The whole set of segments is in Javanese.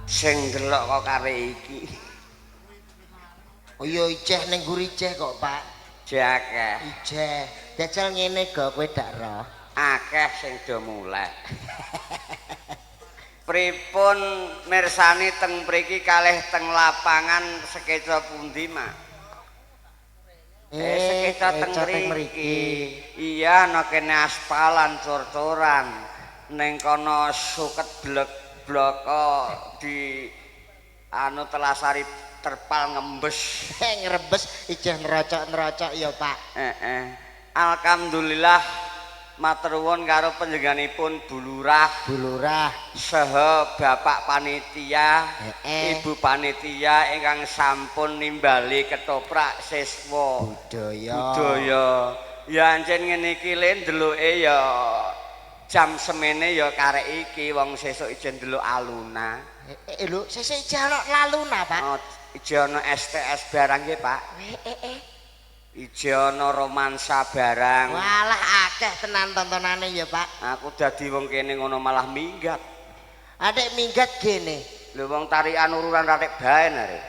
Sing delok kok karek iki. Oh iya ijeh ning guri ijeh kok, Pak. Jakeh. Ijeh. Jajal ngene go kowe dak roh. Akeh sing do mulai. Pripun mirsani teng mriki kalih teng lapangan sekeca pundi, Mak? Sekeca teng mriki. Iya, ana kene aspalan cor-coran. Ning kono suket blek-bloko di anu telasari terpal ngembes. Ngrebes ijeh nerocok-nerocok ya, Pak. Alhamdulillah matur nuwun karo panjenenganipun Bulurah saha Bapak Panitia, Ibu Panitia ingkang sampun nimbali ketoprak siswa budaya. Ya ancen ngene iki le ndeloke ya jam semene ya karek iki wong sesuk ijen ndelok aluna. Lho, sesuk ijen ana laluna, Pak. Ijen ana STS barang nggih, Pak. Ijo ana romansa barang. Walah akeh tenan tontonane ya, Pak. Aku dadi wong kene ngono malah minggat. Adek minggat gene. Lho wong tarikan urunan ratik bae are.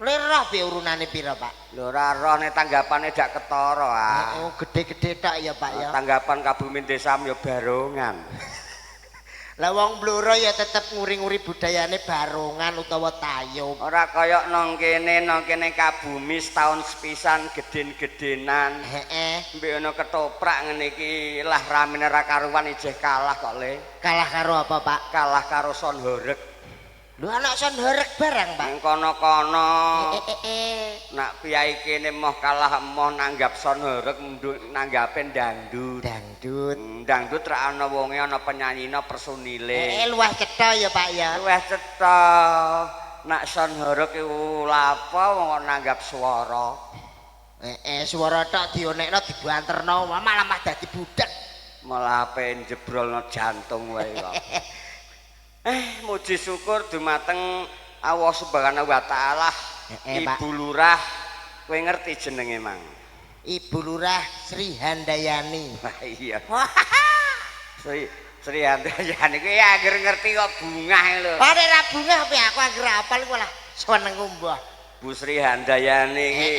Lha roh piye urunane pira, Pak? Lho ora roh nek tanggapane dak ketara ah. Oh, gede-gede tok ya, Pak ya. Tanggapan Kabupaten Desam ya barongan. Lah wong Blora ya tetep nguri-nguri budayane barongan utawa tayub. Ora kaya nang kene Kabumi setahun sepisan geden-gedenan. Mbek ana ketoprak ngene iki lah ramene ra karuan ijeh kalah kok le. Kalah karo apa, Pak? Kalah karo son horeg. Lho anak son horeg barang, Pak. Ning kono-kono. Nak piyai kene moh kalah moh nanggap son horeg nanggape dangdut. Dangdut ra ana wonge ana penyanyine personile. Luwih cetha ya, Pak ya. Luwih cetha. Nak son horeg iku lapo wong nanggap swara. Swara tok dionekno dibanterno malah dadi budak. Malah ape jebrolno jantung wae kok. Muji syukur dumateng Allah Subhanahu wa taala. Ibu Lurah, kowe ngerti jenenge, Mang? Ibu Lurah Sri Handayani. Wah iya. Sri Handayani kuwi anggere ngerti kok bungah lho. Ora ra bungah tapi aku anggere apal iku lah seneng mbah. Bu Sri Handayani iki.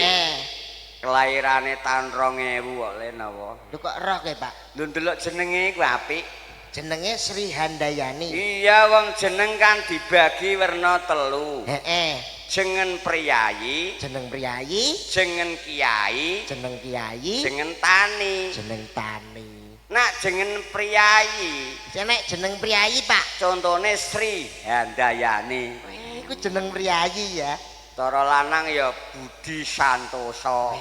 Kelairane tahun 2000 kok le napa? Lho kok roh kowe, Pak? Lho ndelok jenenge kuwi apik. Jenenge Sri Handayani. Iya wong jeneng kan dibagi werna telu. Jeneng priyayi, jeneng priyayi, jeneng kiai, jeneng kiai, jeneng tani. Jeneng tani. Nak jeneng priyayi, jeneng priyayi, Pak. Contone Sri Handayani. Iku jeneng priyayi ya. Cara lanang ya Budi Santoso.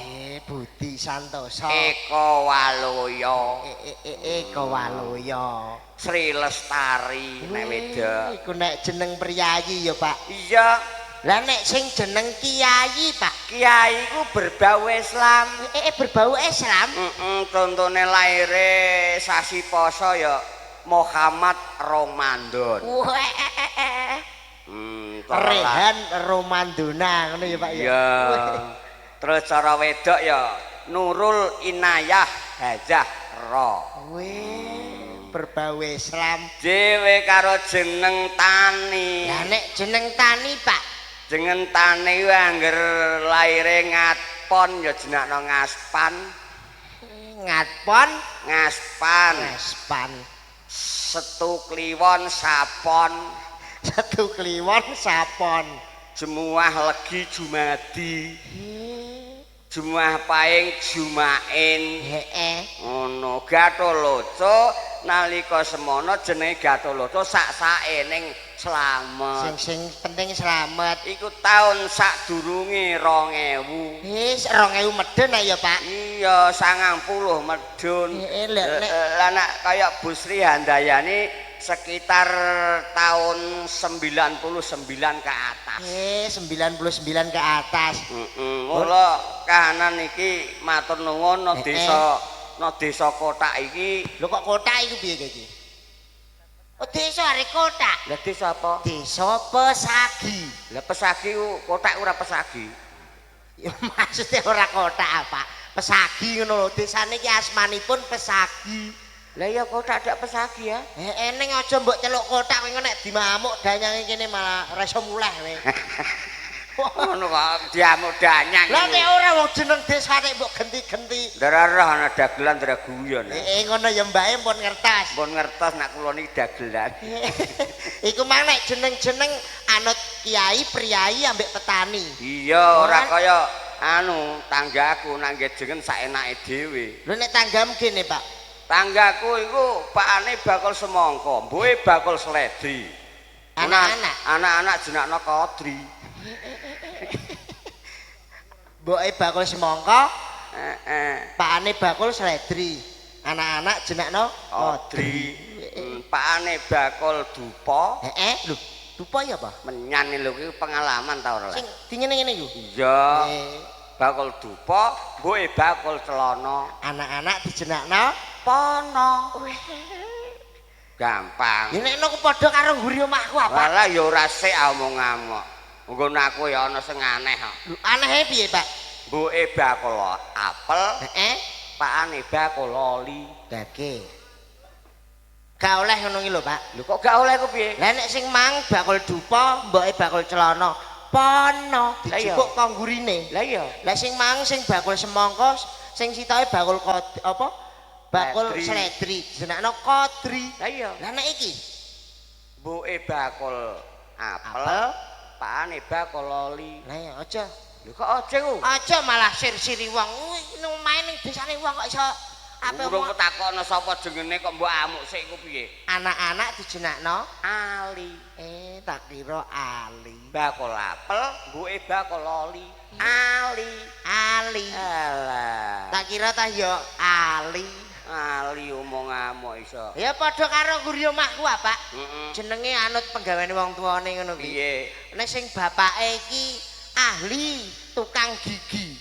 Budi Santoso. Eko Waloyo. Eko Waloyo. Sri Lestari nek wedok. Iku nek jeneng priyayi ya, Pak. Iya. Lah nek sing jeneng kiai, Pak. Kiai ku berbau Islam. Berbau Islam. Contone laire sasi poso ya Muhammad Ramadan. Rehan Romandona ngono ya, Pak ya. Iya. Terus cara wedok ya Nurul Inayah Hajah Ro. Berbau Islam. Dhewe karo jeneng tani. Lah nek jeneng tani, Pak. Jeneng tani kuwi angger laire Ngatpon ya jenakno Ngaspan. Ngaspan. Setu Kliwon Sapon. Setu Kliwon Sapon. Jemuah Legi Jumadi. Jemuah Paing Jumain. Ngono Gatoloco nalika semono jenenge Gatoloco sak-sake ning slamet. Sing penting slamet. Iku taun sadurunge 2000. 2000 medun ya, Pak. Iya, 90 medun. Lah nek kaya Bu Sri Handayani sekitar tahun 99 ke atas. 99 ke atas. Mula kahanan iki matur nuwun no desa kotak iki. Lho kok kotak iku piye iki? Oh, desa arek kotak. Lah desa apa? Desa Pesagi. Lah Pesagi kotak ora Pesagi. Ya maksudnya ora kotak, Pak. Pesagi ngono lho. Desane iki asmanipun Pesagi. Lah iya kotak dak pesagi ya. Eneng aja mbok celuk kotak kowe nek dimamuk danyange kene malah ora iso muleh kowe. Ngono kok diamuk danyang. Lah nek ora wong jeneng desane mbok genti-genti. Ndarah ana dagelan ndara guyon. Ngono ya mbake pun ngertos. Pun ngertos nek kula niki dagelan. Iku mang nek jeneng-jeneng anut kiai, priyayi ambek petani. Iya, ora kaya anu tanggaku nang jengen saenake dhewe. Lho nek tanggamu kene, Pak. Tanggaku iku pakane bakul semangka, mbuhe bakul sledri. Anak-anak jenakno Kodri. Mboke bakul semangka, pakane bakul sledri. Anak-anak jenakno Kodri. Pakane bakul dupa. Lho, dupa ya apa? Menyan lho iki pengalaman ta ora? Sing dingene ngene iku. Iya. Bakul dupa, mbuhe bakul celana. Anak-anak dijenakno Pono. Gampang. Ya nek aku padha karo ngguri omahku apa? Walah ya ora sik omong-omong. Nggon aku ya ana sing aneh kok. Anehe piye, Pak? Mbuke bakul apel, pakane bakul loli. Dage. Gak oleh ngono iki lho, Pak. Lho kok gak oleh ku piye? Lah nek sing mang bakul dupa, mboke bakul celana. Pono dijupuk kok nggurine. Lah iya. Lah sing mang sing bakul semangka, sing sitoke bakul apa? Bakul sledri, jenakno Kodri. Lah iya. Lah nek iki mbuke bakul apel, pakane bakul loli. Lah ya aja. Lho kok aja ku? Aja malah sir-siri wong. Kuwi main ning desane wong kok iso apa Urung ketakokno sapa jengene kok mbok amuk sik ku piye? anak-anak dijenakno Ali. Tak kira Ali. Bakul apel, mbuke bakul loli. Ali. Alah. Tak kira ta ya Ali. Ali omong-amuk iso. Ya padha karo guri omahku, Pak. Heeh. Jenenge anut penggaweane wong tuane ngono kuwi. Piye? Nek sing bapake iki ahli tukang gigi.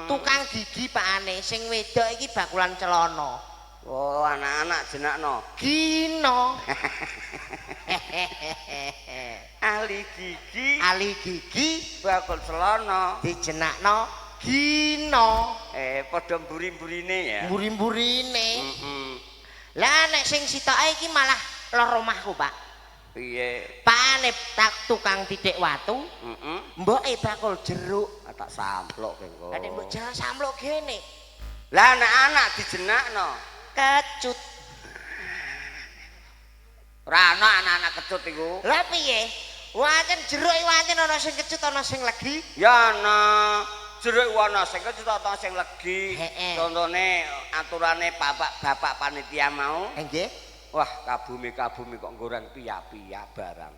Tukang gigi pakane sing wedok iki bakulan celana. Oh, anak-anak jenakno Gino. ahli gigi bakul celana Dijenakno Gino. Padha mburi-mburine ya. Mburi-mburine. Heeh. Lah nek sing sitoke iki malah lor omahku, Pak. Piye? Pakane tak tukang titik watu. Heeh. Mboke bakul jeruk. Tak samplok kengko. Lah nek mbok jangan samplok gene. Lah anak-anak dijenakno Kecut. ora ana anak-anak kecut iku. Lah piye? Wancen jeruk iki wancen ana sing kecut ana sing legi. Ya ana jeruk ana sing kecut ana sing legi. Contone aturane bapak panitia mau. Nggih. Wah, kabumi-kabumi kok goreng piya-piya barang.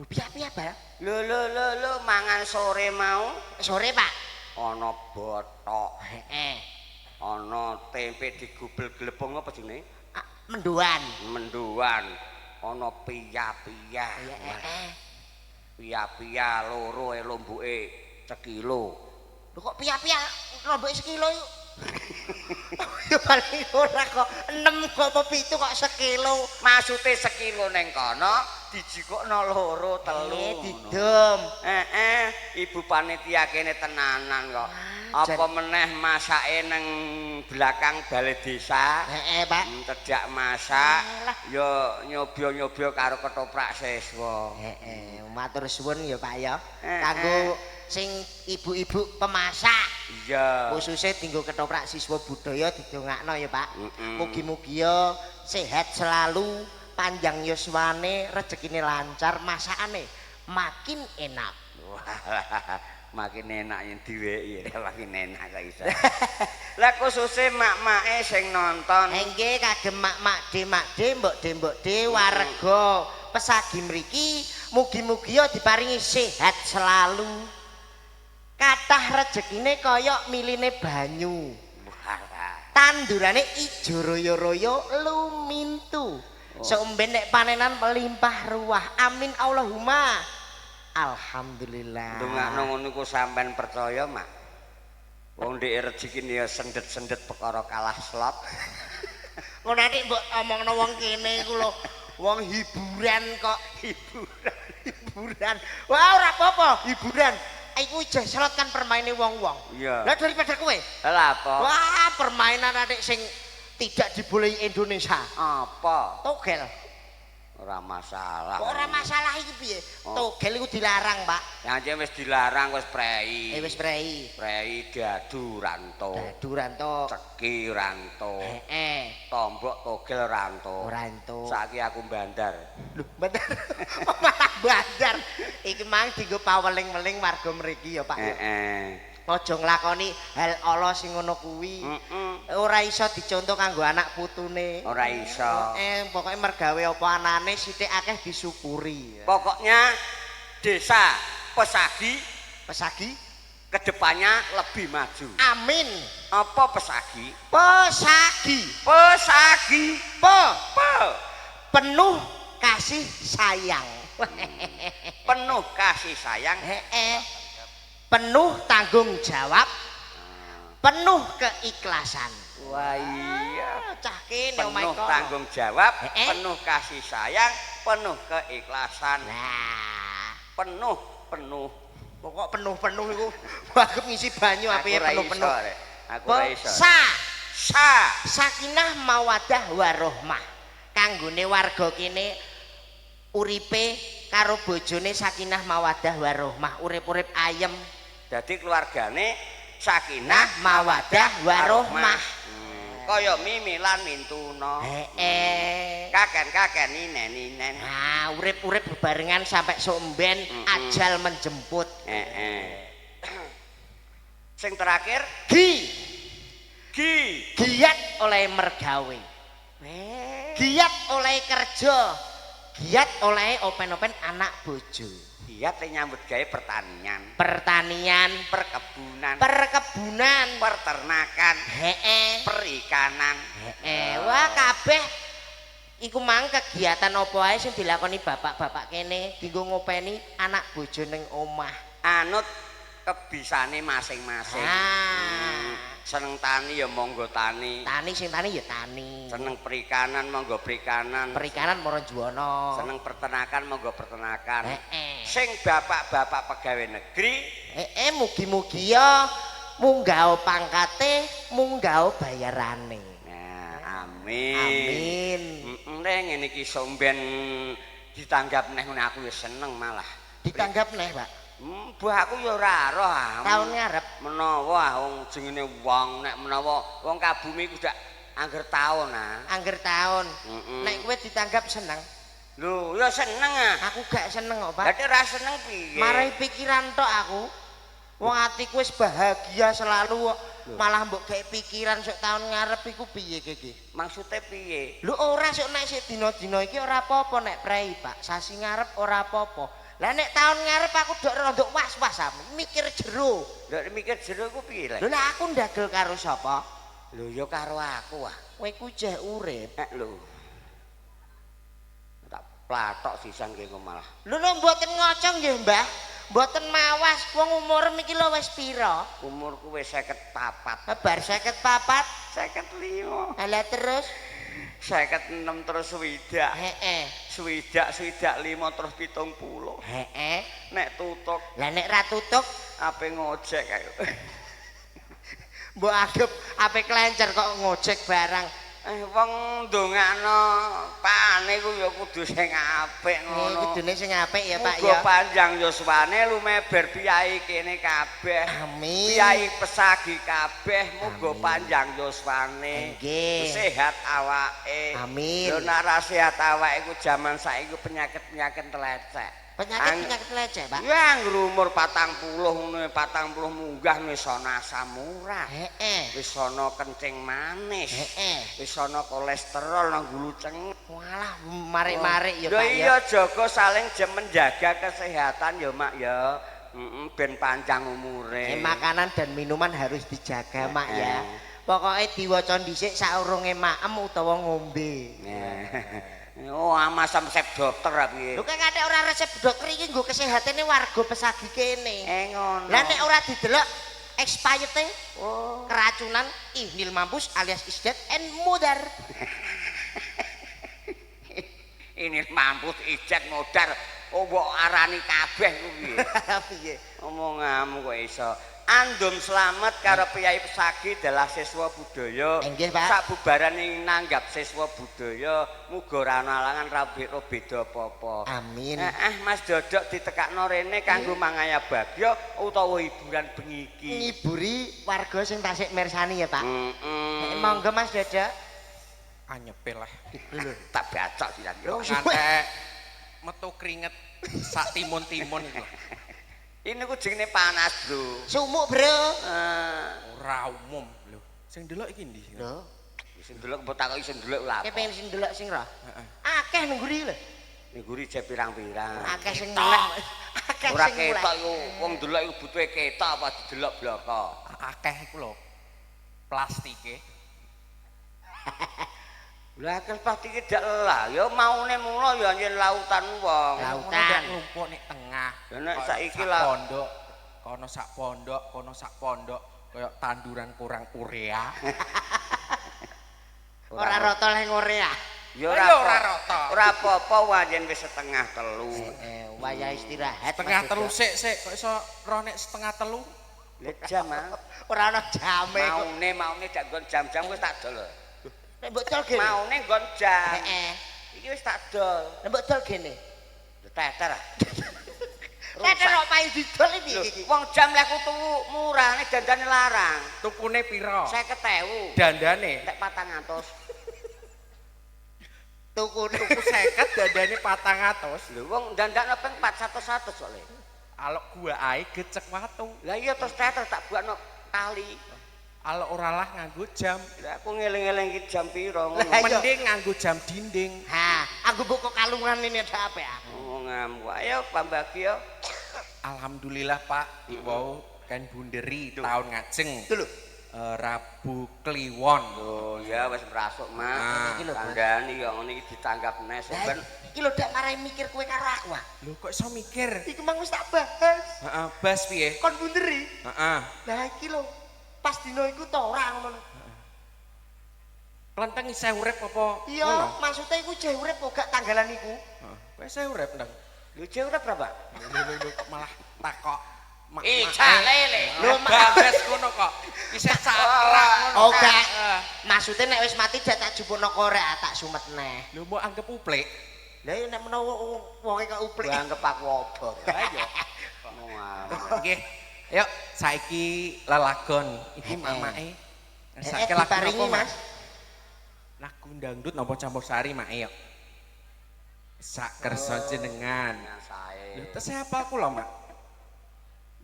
Piye-piye, Pak? Lho mangan sore mau. Sore, Pak. Ana bothok. Ana tempe digubel glepung apa jenenge? Mendoan. Mendoan. Ana piya-piya. Piya-piya loro lombuke sekilo. Lho kok piya-piya lombuke sekilo yuk? Ya paling ora kok 6 kok apa 7 kok sekilo. Maksude sekilo ning kono dijikokno loro telu. Didom. Ibu panitia kene tenanan kok. Apa meneh masake nang belakang balai desa. Pak. Cedhak masak ya nyoba-nyoba karo ketoprak siswa. Matur suwun ya Pak ya. Kanggo sing ibu-ibu pemasak. Iya. Khususnya tinggal ketoprak siswa budaya didongakno ya Pak. Mugi-mugi ya sehat selalu, panjang yuswane, rezekine lancar, masakane makin enak. Makin enak yang diweki makin enak kok iso. Lah khususe mak-make sing nonton. Nggih kagem mak-mak mbok-mbok warga pesagi mriki mugi-mugi ya diparingi sehat selalu. Kathah rezekine kaya miline banyu. Tandurane ijo royo-royo lumintu. Seumben nek panenan melimpah ruah. Amin Allahumma. Alhamdulillah. Ndongakno ngono iku sampean percaya, Mak? Wong ndek rezekine ya sendet-sendet perkara kalah slot. Ngono nek mbok omongno wong kene iku lho, wong hiburan kok. Hiburan. Wah ora apa-apa, hiburan. Iku ijeh slot kan permaine wong-wong. Iya. Lah daripada kowe. Lah apa? Wah, permainan adik sing tidak dibolehi Indonesia. Apa? Togel. Ora masalah. Kok ora masalah iki piye? Togel iku dilarang, Pak. Yang wis dilarang wis prei. Wis prei. Prei dadu ranto. Dadu ranto. Ceki ranto. Tombok togel ranto. Ranto. Saiki aku bandar. Lho, bandar. Malah bandar. Iki mang dienggo paweling-weling warga mriki ya, Pak. Aja nglakoni hal ala sing ngono kuwi. Ora iso dicontoh kanggo anak putune. Ora iso. Pokoke mergawe apa anane sithik akeh disyukuri. Pokoknya desa Pesagi kedepannya lebih maju. Amin. Apa Pesagi? Pesagi. Penuh kasih sayang. Penuh kasih sayang. Penuh tanggung jawab, penuh keikhlasan. Wah iya, cah kene penuh tanggung jawab, penuh kasih sayang, penuh keikhlasan. Nah, penuh. Pokok penuh iku bagep ngisi banyu apiye penuh-penuh. Aku ora iso. Sakinah mawaddah warahmah. Kanggone warga kene uripe karo bojone sakinah mawaddah warahmah, urip-urip ayem. Dadi keluargane sakinah mawaddah warahmah. Kaya mimilan mintuna. Kaken ninen. Nah, urip-urip bebarengan sampai somben ajal menjemput. Sing terakhir giat oleh mergawe. Giat oleh kerja. Giat oleh open-open anak bojo. Giat nyambut gawe pertanian, perkebunan, peternakan, perikanan. Wah kabeh iku mang kegiatan apa ae sing dilakoni bapak-bapak kene dienggo ngopeni anak bojo ning omah. Anut kebisane masing-masing. Seneng tani ya monggo tani. Sing tani ya tani. Seneng perikanan monggo perikanan. Perikanan mara juwana. Seneng peternakan monggo peternakan. Sing bapak-bapak pegawai negeri, mugi-mugi ya munggah pangkate, munggah bayarane. Nah, amin. Ning ngene iki somben ditanggap neh ngene aku wis seneng malah. Ditanggap neh, Pak. Mbahku ya ora roh. Taun ngarep menawa wong jenenge wong nek menawa wong kabumi ku dak angger taun Angger taun. Nek kowe ditanggap seneng. Lho, ya seneng Aku gak seneng kok, Pak. Berarti ora seneng piye? Marai pikiran tok aku. Wong atiku wis bahagia selalu kok. Malah mbok gawe pikiran sok taun ngarep iku piye iki? Maksude piye? Lho ora sok nek sik dina-dina iki ora apa-apa nek prei, Pak. Sasi ngarep ora apa-apa. Lah nek taun ngarep aku dok rondok was-was mikir jero. Lho mikir jero ku piye? Lho lah aku ndagel karo sapa? Lho ya karo aku Kowe ku jeh urip. Lho. Tak platok sisan kene malah. Lho mboten ngocong nggih, Mbah. Mboten mawas. Wong umur niki lho wis pira? Umurku wis 54. Bar 54, 55. Lah terus 56 terus swidak. Swidak 5 terus 70. Nek tutuk. Lah nek ra tutuk ape ngojek kae. Mbok anggap ape klencer kok ngojek barang. Wong ndongakno pane ku ya kudu sing apik ngono. Kudune sing apik ya, Pak ya. Muga panjang yuswane lumeber piyai kene kabeh. Amin. Piyai Pesagi kabeh muga panjang yuswane. Sehat awake. Amin. Lho nek ora sehat awake iku jaman saiki penyakit-penyakit telecek. Penyakit lecek, Pak. Ya ngger umur 40 ngono 40 munggah wis ana asam urat. Wis ana kencing manis. Wis ana kolesterol nang gulu cengek. Walah, marik-marik ya, Pak. Ya iya jaga saling menjaga kesehatan ya, Mak ya. Ben panjang umure. Makanan dan minuman harus dijaga, Mak ya. Pokoknya diwaca dhisik saurunge maem utawa ngombe. Oh, amasam resep dokter piye? Lho kok ada ora resep dokter iki nggo kesehatane warga Pesagi kene. Ngono. Lah nek ora didelok expired keracunan ihnil mampus alias is dead and mudar. Ini mampus ijat modar. Oh mbok arani kabeh ku piye? Piye? Omonganmu kok iso. Andum slamet karo Piyai Pesagi adalah siswa budaya. Nggih, Pak. Sabubaran ing nanggap siswa budaya muga ora ana alangan ra beda apa-apa. Amin. Mas Dodok ditekakno rene kanggo mangaya bagya utawa hiburan bengi iki. Ngiburi warga sing tasik mirsani ya, Pak. Monggo Mas Dodok. Anyepel lah. tak bacok dilan yo. Ngantek metu keringet sak timun-timun iku. Ini ku jenenge panas, Bro. Sumuk, Bro. Ora umum lho. Sing delok iki ndi? Lho, Sing delok mbok takoki sing delok lha. kowe pengen sing delok sing roh. Heeh. Akeh nengguri lho. Ning guri je pirang-pirang. Akeh sing mulai. Akeh Ora sing ketok mulai. iku wong delok iku butuhe ketok apa didelok bloko. Akeh iku lho. Plastike. Lah kan pasti ki dak lelah, ya maune mula ya nyen lautan wong. Lautan. Ngumpuk nek tengah. Ya nek Koyo saiki sak lah. pondok, kono sak pondok, kaya tanduran kurang urea. Ora rata leng Korea. Ya Ora rata. Ora apa-apa wae wis setengah telu. Wayah istirahat. Setengah Mas telu Dodok. sik kok iso roh nek setengah telu. Lek jam ah. Ora ana jame kok. Maune dak nggon jam-jam wis tak dol. Nek mbok dol gene. Maune nggon jam. Heeh. Iki wis tak dol. Nek mbok dol gene. Teter ah. Teter kok payu didol iki. Wong jam lek aku tuku murah nek dandane larang. Tukune pira? 50.000. Dandane. Nek 400. Tuku Tuku 50 dandane 400. Lho wong dandakno ping 400 soalé. Alok gua ae gecek watu. Lah iya terus teter tak buatno kali. Alok ora lah nganggo jam. Lah aku ngeling-eling iki jam pira ngono. Lah, iya. Mending nganggo jam dinding. Ha, aku buka kalungan ini ada apa ya? Oh ngam ayo pambagi yo. Alhamdulillah Pak, wau kan bunderi tahun ngajeng. Itu lho. Rabu Kliwon. Oh ya wis merasuk Ah, Mas. iki lho, Mas. Kandhani yo ngene iki ditanggap nes ben. Iki lho dak marai mikir kowe karo aku ah. Lho kok iso mikir? Iki mang wis tak bahas. Heeh, bas piye? Kon bunderi. Heeh. Lah iki lho pas dino iku to ora ngono. Klenteng isih urip apa? Iya, maksudnya iku jek urip kok gak tanggalan iku. Heeh. Kowe isih urip ndang. Lho jek ora berapa? Lho kok malah takok. Lele. Lho babes ngono kok. Isih cakrak ngono. Oh gak. Heeh. Maksudnya nek wis mati dak tak jupukno korek tak sumet neh. Lho mau anggap uplik. Lah nek menawa wonge kok uplik. Anggap aku obor. Ayo. Wah. Nggih. Yuk, saiki lelagon iki mamake. Saiki lagu diparingi, napa, Mas? Lagu dangdut napa campursari make yuk. Sak kersa jenengan. Sae. Lho, tes apa aku lho, Mak?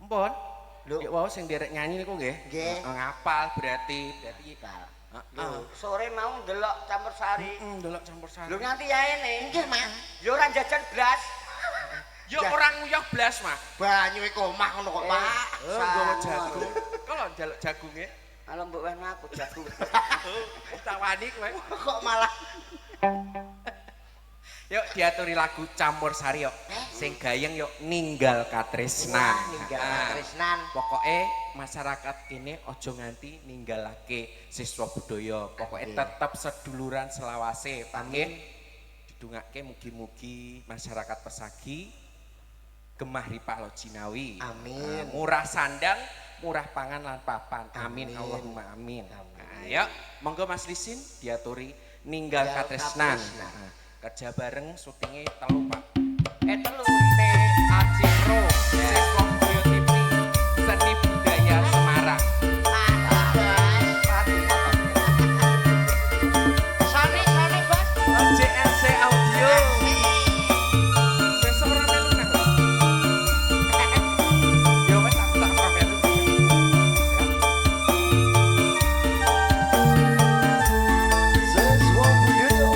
Mpun. Lho. Yuk wau sing derek nyanyi niku nggih. Nggih. Ngapal berarti. Lho, sore mau ndelok campursari. Delok campursari. Lho nganti yaene. Nggih, Mas. Ya ora jajan blas. Yo orang nguyah blas, Mak. Banyu iku omah ngono kok, Pak. Nggawa jagung. Kalau njaluk jagunge, Kalau mbok wehna aku jagung. tawani kowe. Kok malah Yuk diaturi lagu campursari yuk. Sing gayeng yuk ninggal katresnan. ninggal tresnan. Pokoke masyarakat kene aja nganti ninggalake siswa budaya. Pokoke tetep seduluran selawase. Nggih. Didongake mugi-mugi masyarakat Pesagi gemah ripah lo jinawi. Amin. Murah sandang, murah pangan lan papan. Amin, Allahumma amin. Ayo, monggo Mas Lisin diaturi ninggal katresnan. Kerja bareng syutingnya telu Pak. Telu TAC Pro, Siswa Budaya TV, Seni Budaya Semarang. Sone Bos. JLC Audio. Sesuk ora melu nang. Yo wis aku tak ora melu. Seswa budaya.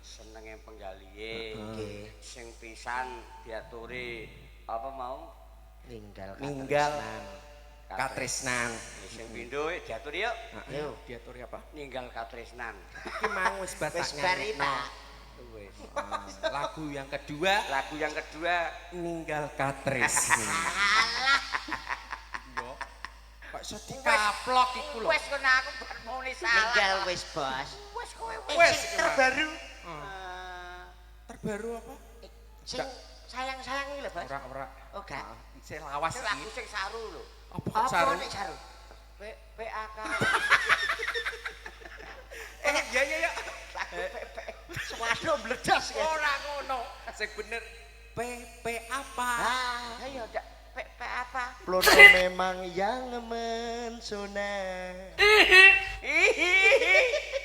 senenge penggalihe. Nggih. Sing pisan diaturi apa mau ninggal katresnan. Sing pindho diaturi yuk. Ayo diaturi apa? Ninggal katresnan. Iki mang wis batak bari Pak. Wis. Lagu yang kedua ninggal katresnan. Yo. Kok iso dikaplok iku lho. Wis kena aku bar muni salah. Ninggal wis bos. Wis kowe Wis terbaru. Terbaru apa? Sing sayang-sayang iki lho bos. Ora. Oh gak. Isih lawas lagu iki. sing saru lho. Apa saru? nek saru? PAK. Ya. Suwado bledas ya. Ora ngono. Sing bener PP apa? Ayo dak PP apa? Plono memang yang mensona.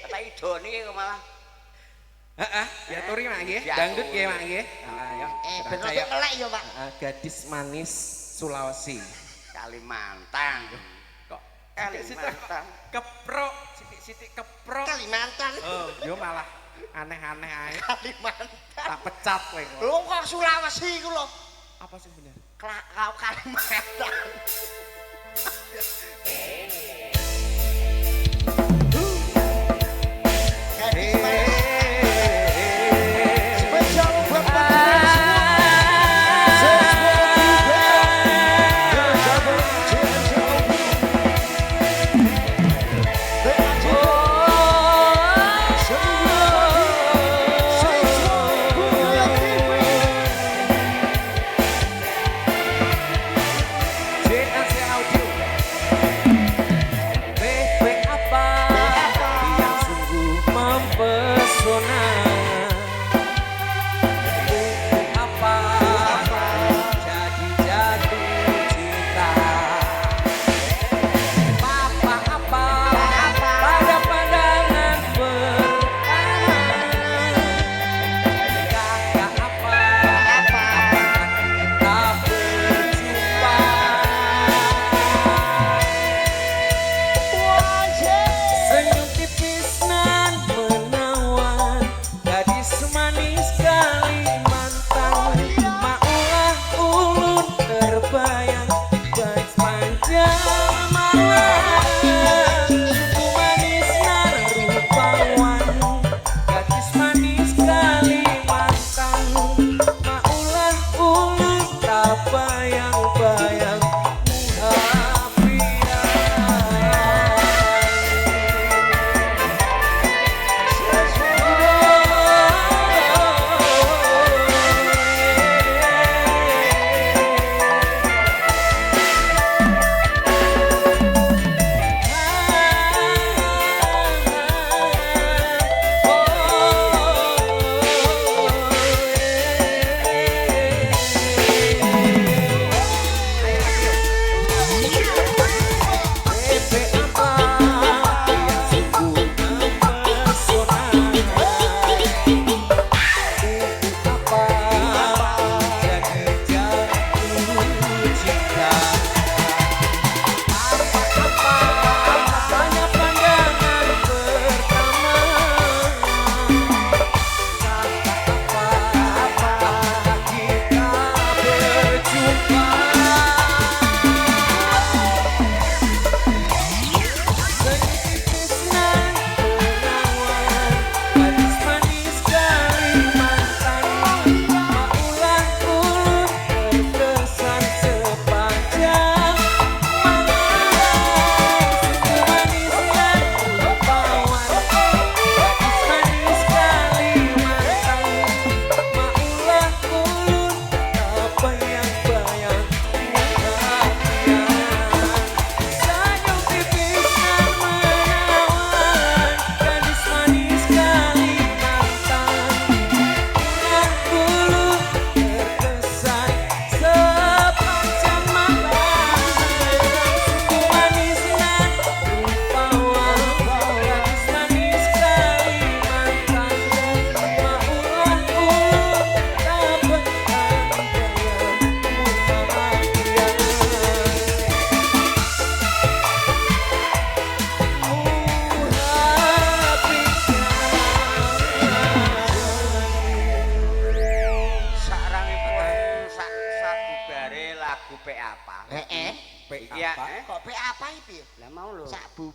Kata idoni kok malah. Heeh, diaturi Mak nggih. Dangdut nggih Mak nggih. Ayo. Bener sing ngelek ya, Pak. Gadis manis Sulawesi. Kalimantan. Kok Kalimantan. keprok, sithik-sithik keprok. Kalimantan. Oh, yo malah aneh-aneh ae. Kalimantan. Tak pecat kowe. Lho kok Sulawesi iku lho. Apa sih bener? Kau Kalimantan. Spesial buat teman-teman semua.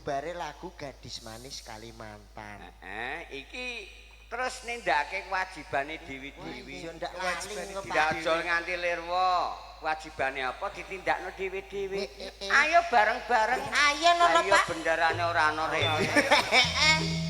bubare lagu Gadis Manis Kalimantan. Iki terus nindakake kewajibane dewi-dewi. Yo ndak lali Tidak aja nganti lirwa. Kewajibane apa ditindakno dewi-dewi. Ayo bareng-bareng. Ayo nono Ayo Pak. bendarane ora ana rene.